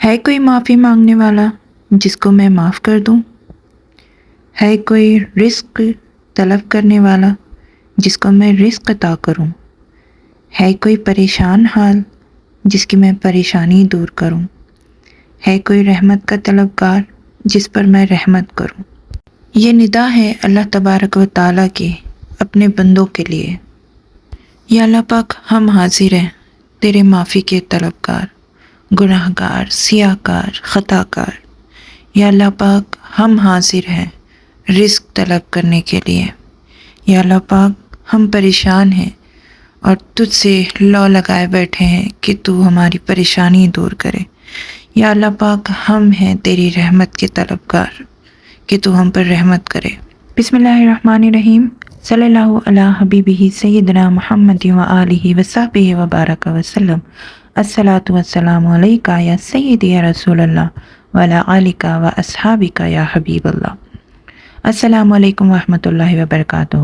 ہے کوئی معافی مانگنے والا جس کو میں معاف کر دوں؟ ہے کوئی رزق طلب کرنے والا جس کو میں رزق عطا کروں؟ ہے کوئی پریشان حال جس کی میں پریشانی دور کروں؟ ہے کوئی رحمت کا طلبگار جس پر میں رحمت کروں؟ یہ ندا ہے اللہ تبارک و تعالیٰ کی اپنے بندوں کے لیے۔ یا اللہ پاک، ہم حاضر ہیں تیرے معافی کے طلبگار، گناہ گار، سیاہ کار، خطا کار۔ یا اللہ پاک، ہم حاضر ہیں رزق طلب کرنے کے لیے۔ یا اللہ پاک، ہم پریشان ہیں اور تجھ سے لو لگائے بیٹھے ہیں کہ تو ہماری پریشانی دور کرے۔ یا اللہ پاک، ہم ہیں تیری رحمت کے طلبگار کہ تو ہم پر رحمت کرے۔ بسم اللہ الرحمن الرحیم۔ صلی اللہ علی حبیبہ سیدنا محمد و آلہ وصحبہ وبارک وسلم۔ الصلاۃ والسلام علیکہ یا سیدی یا رسول اللہ وعلی آلک و اصحابک یا حبیب اللہ۔ السلام علیکم ورحمۃ اللہ وبرکاتہ۔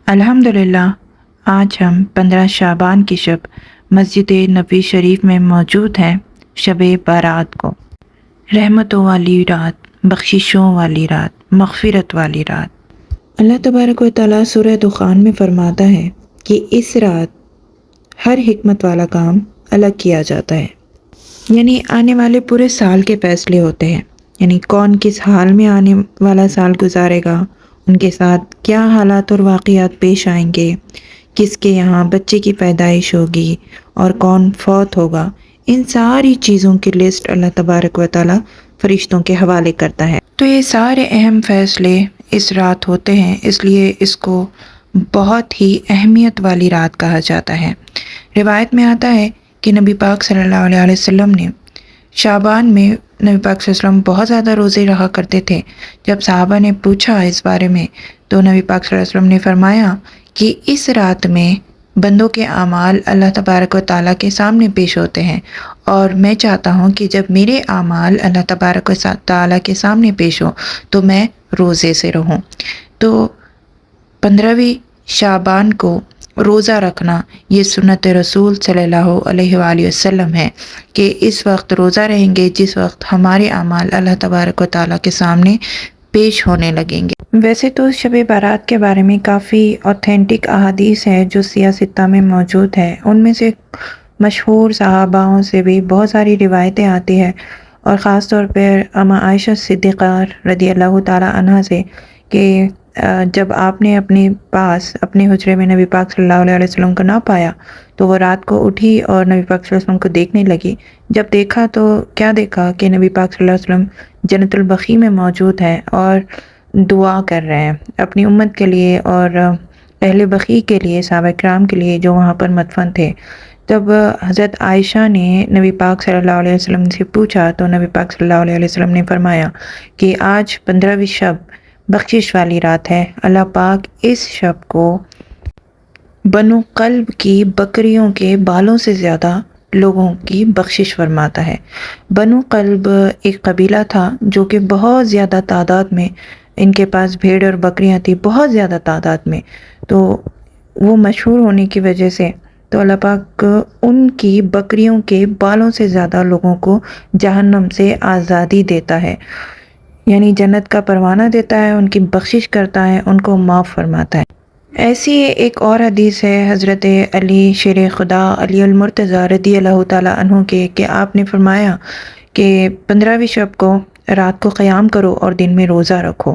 الحمدللہ، آج ہم 15 شعبان کی شب مسجد نبوی شریف میں موجود ہیں، شب بارات کو، رحمتوں والی رات، بخششوں والی رات، مغفرت والی رات۔ اللہ تبارک و تعالیٰ سورہ دخان میں فرماتا ہے کہ اس رات ہر حکمت والا کام الگ کیا جاتا ہے، یعنی آنے والے پورے سال کے فیصلے ہوتے ہیں، یعنی کون کس حال میں آنے والا سال گزارے گا، ان کے ساتھ کیا حالات اور واقعات پیش آئیں گے، کس کے یہاں بچے کی پیدائش ہوگی اور کون فوت ہوگا، ان ساری چیزوں کی لسٹ اللہ تبارک و تعالیٰ فرشتوں کے حوالے کرتا ہے۔ تو یہ سارے اہم فیصلے اس رات ہوتے ہیں، اس لیے اس کو بہت ہی اہمیت والی رات کہا جاتا ہے۔ روایت میں آتا ہے کہ نبی پاک صلی اللہ علیہ وسلم نے شعبان میں، نبی پاک صلی اللہ علیہ وسلم بہت زیادہ روزے رہا کرتے تھے۔ جب صحابہ نے پوچھا اس بارے میں تو نبی پاک صلی اللہ علیہ وسلم نے فرمایا کہ اس رات میں بندوں کے اعمال اللہ تبارک و تعالیٰ کے سامنے پیش ہوتے ہیں، اور میں چاہتا ہوں کہ جب میرے اعمال اللہ تبارک و تعالیٰ کے سامنے پیش ہوں تو میں روزے سے رہوں۔ تو 15ویں شعبان کو روزہ رکھنا یہ سنت رسول صلی اللہ علیہ وآلہ وسلم ہے کہ اس وقت روزہ رہیں گے جس وقت ہمارے اعمال اللہ تبارک و تعالیٰ کے سامنے پیش ہونے لگیں گے۔ ویسے تو شب بارات کے بارے میں کافی اوتھینٹک احادیث ہے جو سیاہ ستہ میں موجود ہے، ان میں سے مشہور صحاباؤں سے بھی بہت ساری روایتیں آتی ہیں، اور خاص طور پر اما عائشہ صدیقہ رضی اللہ تعالیٰ عنہ سے کہ جب آپ نے اپنے پاس اپنے حجرے میں نبی پاک صلی اللہ علیہ وسلم کو نہ پایا تو وہ رات کو اٹھی اور نبی پاک صلی اللہ علیہ وسلم کو دیکھنے لگی۔ جب دیکھا تو کیا دیکھا کہ نبی پاک صلی اللہ علیہ وسلم جنت البقیع میں موجود ہیں اور دعا کر رہے ہیں اپنی امت کے لیے اور اہل بقیع کے لیے، صحابہ کرام کے لیے جو وہاں پر مدفن تھے۔ جب حضرت عائشہ نے نبی پاک صلی اللہ علیہ وسلم سے پوچھا تو نبی پاک صلی اللہ علیہ وسلم نے فرمایا کہ آج 15ویں شب بخشش والی رات ہے، اللہ پاک اس شب کو بنو قلب کی بکریوں کے بالوں سے زیادہ لوگوں کی بخشش فرماتا ہے۔ بنو قلب ایک قبیلہ تھا جو کہ بہت زیادہ تعداد میں، ان کے پاس بھیڑ اور بکریاں تھیں بہت زیادہ تعداد میں، تو وہ مشہور ہونے کی وجہ سے تو اللہ پاک ان کی بکریوں کے بالوں سے زیادہ لوگوں کو جہنم سے آزادی دیتا ہے، یعنی جنت کا پروانہ دیتا ہے، ان کی بخشش کرتا ہے، ان کو معاف فرماتا ہے۔ ایسی ایک اور حدیث ہے حضرت علی شیر خدا علی المرتضیٰ رضی اللہ تعالیٰ عنہ کے کہ آپ نے فرمایا کہ 15ویں شب کو رات کو قیام کرو اور دن میں روزہ رکھو۔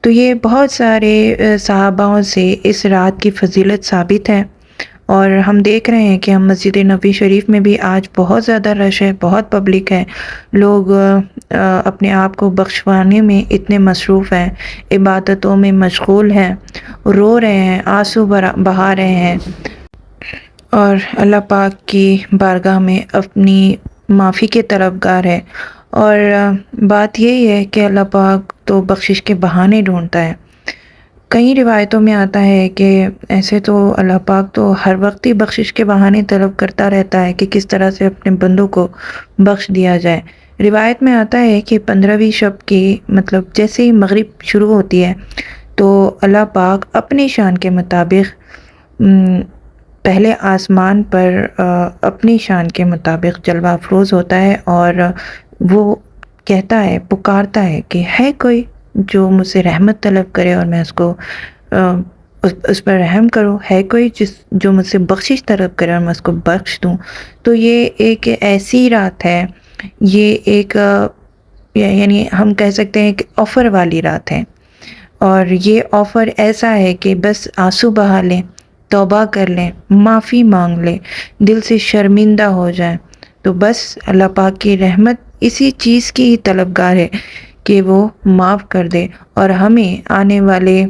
تو یہ بہت سارے صحاباؤں سے اس رات کی فضیلت ثابت ہے، اور ہم دیکھ رہے ہیں کہ ہم مسجد نبوی شریف میں بھی آج بہت زیادہ رش ہے، بہت پبلک ہے، لوگ اپنے آپ کو بخشوانے میں اتنے مصروف ہیں، عبادتوں میں مشغول ہیں، رو رہے ہیں، آنسو بہا رہے ہیں، اور اللہ پاک کی بارگاہ میں اپنی معافی کے طلبگار ہے۔ اور بات یہی ہے کہ اللہ پاک تو بخشش کے بہانے ڈھونڈتا ہے۔ کئی روایتوں میں آتا ہے کہ ایسے تو اللہ پاک تو ہر وقت ہی بخشش کے بہانے طلب کرتا رہتا ہے کہ کس طرح سے اپنے بندوں کو بخش دیا جائے۔ روایت میں آتا ہے کہ 15ویں شب کی مطلب جیسے ہی مغرب شروع ہوتی ہے تو اللہ پاک اپنی شان کے مطابق پہلے آسمان پر اپنی شان کے مطابق جلوہ افروز ہوتا ہے، اور وہ کہتا ہے، پکارتا ہے کہ ہے کوئی جو مجھ سے رحمت طلب کرے اور میں اس پر رحم کروں، ہے کوئی جو مجھ سے بخشش طلب کرے اور میں اس کو بخش دوں۔ تو یہ ایک ایسی رات ہے، یہ ایک یعنی ہم کہہ سکتے ہیں کہ آفر والی رات ہے، اور یہ آفر ایسا ہے کہ بس آنسو بہا لیں، توبہ کر لیں، معافی مانگ لیں، دل سے شرمندہ ہو جائیں، تو بس اللہ پاک کی رحمت اسی چیز کی ہی طلبگار ہے کہ وہ معاف کر دے، اور ہمیں آنے والے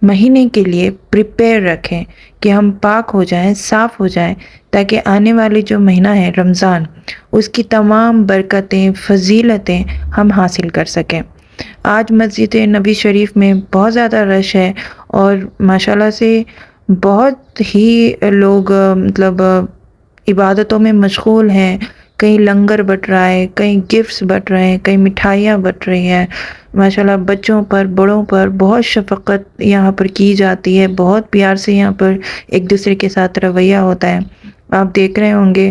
مہینے کے لیے پریپیئر رکھیں کہ ہم پاک ہو جائیں، صاف ہو جائیں، تاکہ آنے والی جو مہینہ ہے رمضان، اس کی تمام برکتیں، فضیلتیں ہم حاصل کر سکیں۔ آج مسجد نبی شریف میں بہت زیادہ رش ہے، اور ماشاءاللہ سے بہت ہی لوگ عبادتوں میں مشغول ہیں، کہیں لنگر بٹ رہا ہے، کہیں گفٹس بٹ رہے ہیں، کہیں مٹھائیاں بٹ رہی ہیں۔ ماشاءاللہ بچوں پر، بڑوں پر بہت شفقت یہاں پر کی جاتی ہے، بہت پیار سے یہاں پر ایک دوسرے کے ساتھ رویہ ہوتا ہے۔ آپ دیکھ رہے ہوں گے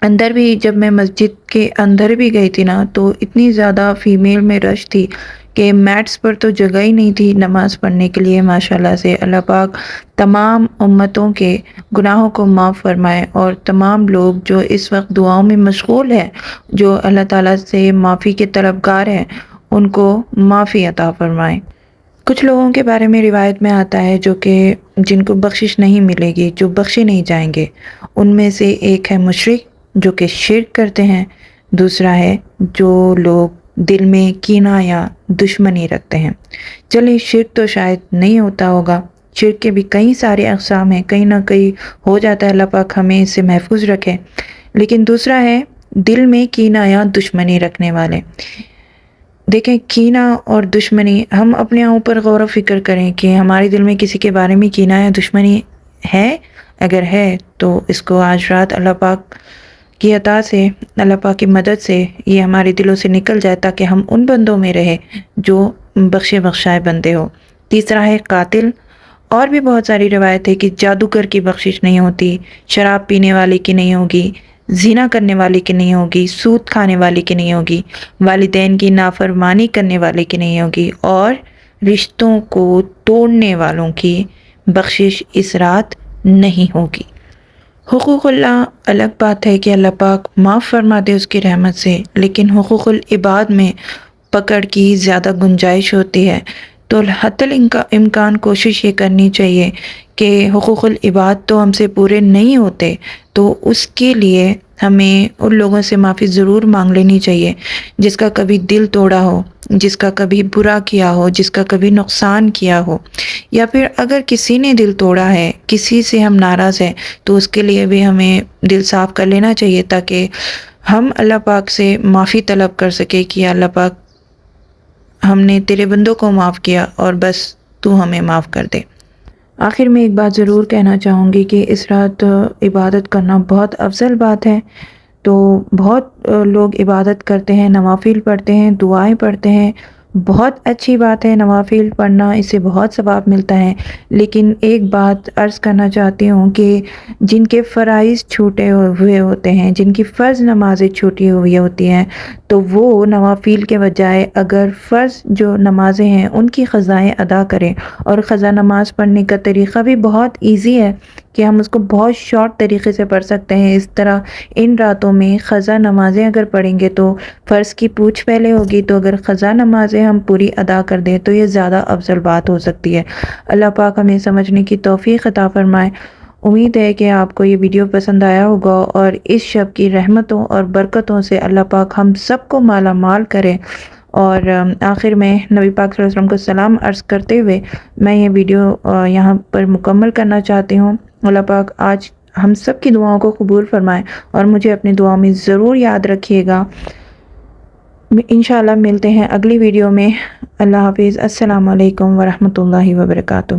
اندر بھی، جب میں مسجد کے اندر بھی گئی تھی نا، تو اتنی زیادہ فیمیل میں رش تھی کہ میٹس پر تو جگہ ہی نہیں تھی نماز پڑھنے کے لیے۔ ماشاءاللہ سے اللہ پاک تمام امتوں کے گناہوں کو معاف فرمائے، اور تمام لوگ جو اس وقت دعاؤں میں مشغول ہیں، جو اللہ تعالیٰ سے معافی کے طلبگار ہیں، ان کو معافی عطا فرمائے۔ کچھ لوگوں کے بارے میں روایت میں آتا ہے جو کہ جن کو بخشش نہیں ملے گی، جو بخشے نہیں جائیں گے۔ ان میں سے ایک ہے مشرک جو کہ شرک کرتے ہیں، دوسرا ہے جو لوگ دل میں کینہ یا دشمنی رکھتے ہیں۔ چلیں، شرک تو شاید نہیں ہوتا ہوگا، شرک کے بھی کئی سارے اقسام ہیں، کہیں نہ کہیں ہو جاتا ہے، اللہ پاک ہمیں اس سے محفوظ رکھے۔ لیکن دوسرا ہے دل میں کینہ یا دشمنی رکھنے والے۔ دیکھیں، کینہ اور دشمنی، ہم اپنے اوپر غور و فکر کریں کہ ہمارے دل میں کسی کے بارے میں کینہ یا دشمنی ہے۔ اگر ہے تو اس کو آج رات اللہ پاک کی عطا سے، اللہ پاک کی مدد سے یہ ہمارے دلوں سے نکل جائے، تاکہ ہم ان بندوں میں رہے جو بخشے بخشائے بندے ہو۔ تیسرا ہے قاتل۔ اور بھی بہت ساری روایت ہے کہ جادوگر کی بخشش نہیں ہوتی، شراب پینے والے کی نہیں ہوگی، زنا کرنے والے کی نہیں ہوگی، سود کھانے والے کی نہیں ہوگی، والدین کی نافرمانی کرنے والے کی نہیں ہوگی، اور رشتوں کو توڑنے والوں کی بخشش اس رات نہیں ہوگی۔ حقوق اللہ الگ بات ہے کہ اللہ پاک معاف فرما دے اس کی رحمت سے، لیکن حقوق العباد میں پکڑ کی زیادہ گنجائش ہوتی ہے، تو حتی الامکان کوشش یہ کرنی چاہیے کہ حقوق العباد تو ہم سے پورے نہیں ہوتے، تو اس کے لیے ہمیں ان لوگوں سے معافی ضرور مانگ لینی چاہیے جس کا کبھی دل توڑا ہو، جس کا کبھی برا کیا ہو، جس کا کبھی نقصان کیا ہو، یا پھر اگر کسی نے دل توڑا ہے، کسی سے ہم ناراض ہیں، تو اس کے لیے بھی ہمیں دل صاف کر لینا چاہیے، تاکہ ہم اللہ پاک سے معافی طلب کر سکے کہ اللہ پاک، ہم نے تیرے بندوں کو معاف کیا اور بس تو ہمیں معاف کر دے۔ آخر میں ایک بات ضرور کہنا چاہوں گی کہ اس رات عبادت کرنا بہت افضل بات ہے۔ تو بہت لوگ عبادت کرتے ہیں، نوافل پڑھتے ہیں، دعائیں پڑھتے ہیں، بہت اچھی بات ہے نوافل پڑھنا، اس سے بہت ثواب ملتا ہے۔ لیکن ایک بات عرض کرنا چاہتی ہوں کہ جن کے فرائض چھوٹے ہوئے ہوتے ہیں، جن کی فرض نمازیں چھوٹی ہوئی ہوتی ہیں، تو وہ نوافل کے بجائے اگر فرض جو نمازیں ہیں ان کی قضائیں ادا کریں، اور قضا نماز پڑھنے کا طریقہ بھی بہت ایزی ہے کہ ہم اس کو بہت شارٹ طریقے سے پڑھ سکتے ہیں۔ اس طرح ان راتوں میں قضا نمازیں اگر پڑھیں گے تو فرض کی پوچھ پہلے ہوگی، تو اگر قضا نمازیں ہم پوری ادا کر دیں تو یہ زیادہ افضل بات ہو سکتی ہے۔ اللہ پاک ہمیں سمجھنے کی توفیق عطا فرمائے۔ امید ہے کہ آپ کو یہ ویڈیو پسند آیا ہوگا، اور اس شب کی رحمتوں اور برکتوں سے اللہ پاک ہم سب کو مالا مال کرے۔ اور آخر میں نبی پاک صلی اللہ علیہ وسلم کو سلام عرض کرتے ہوئے میں یہ ویڈیو یہاں پر مکمل کرنا چاہتی ہوں۔ اللہ پاک آج ہم سب کی دعاؤں کو قبول فرمائے، اور مجھے اپنی دعاؤں میں ضرور یاد رکھیے گا۔ انشاءاللہ ملتے ہیں اگلی ویڈیو میں۔ اللہ حافظ۔ السلام علیکم ورحمۃ اللہ وبرکاتہ۔